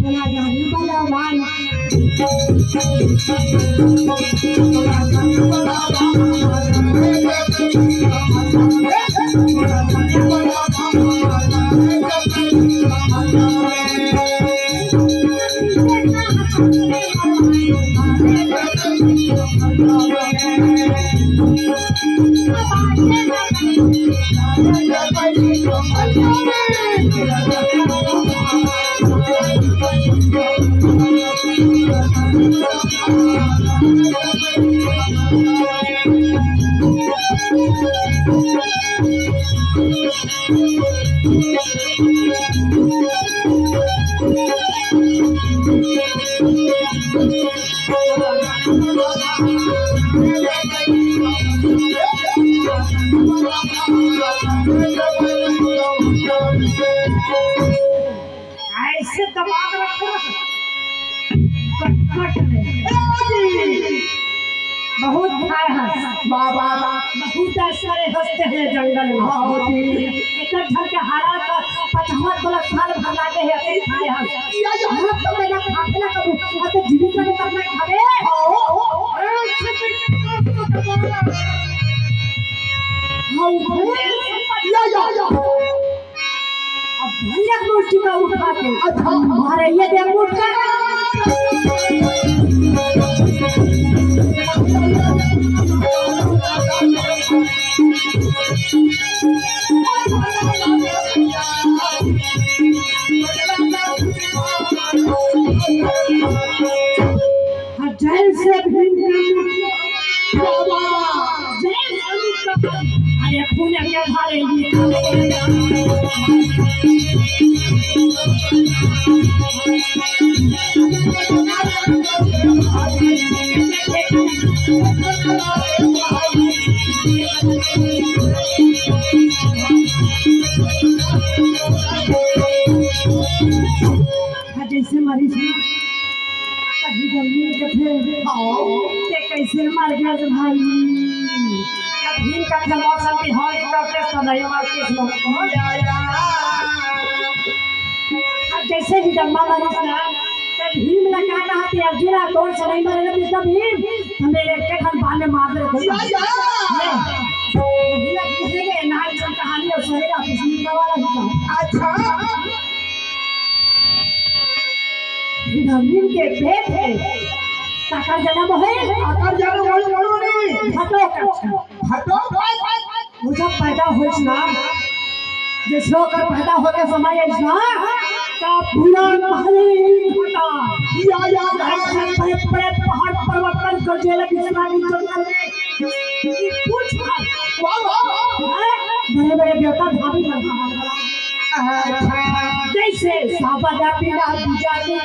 बोला जाने बलवान ऐसे दबाव रखो बहुत खाए हैं बाबा बहुत सारे हंसते हैं जंगल में एक घर के हारा का 55 साल भर लागे है ऐसे खाए हैं हम तो मेरा खाते ना कबू तो जीविका में करना खावे अब भैया मुट्ठी का उठा के अच्छा मारे ये दे मुट्ठी जैल से भी अरे पुणे के घरे जैसे मरीज कभी जमीन के थे कैसे मर गया भाई भीम का मौसम भी हर करते समय जैसे ही जब मरीज ना भीम ने क्या कहा कि अर्जुन कौन से नहीं मरेगा मिस्टर भीम हमें एक घन बाद में मार दे किसी के नाम की कहानी और शरीर किसी वाला हिस्सा अच्छा भीम के पेट है काकर जन्म है आकर जानो बोलो नहीं हटो वो जब पैदा होइस ना जिस होकर पैदा होने समय ना का पूरा पहाड़ी घटा या बड़े पहाड़ परिवर्तन कर देला इस्लामी जंगल में पूछ बड़े बड़े देवता धामी बना जैसे साबदा पीड़ा गुजारी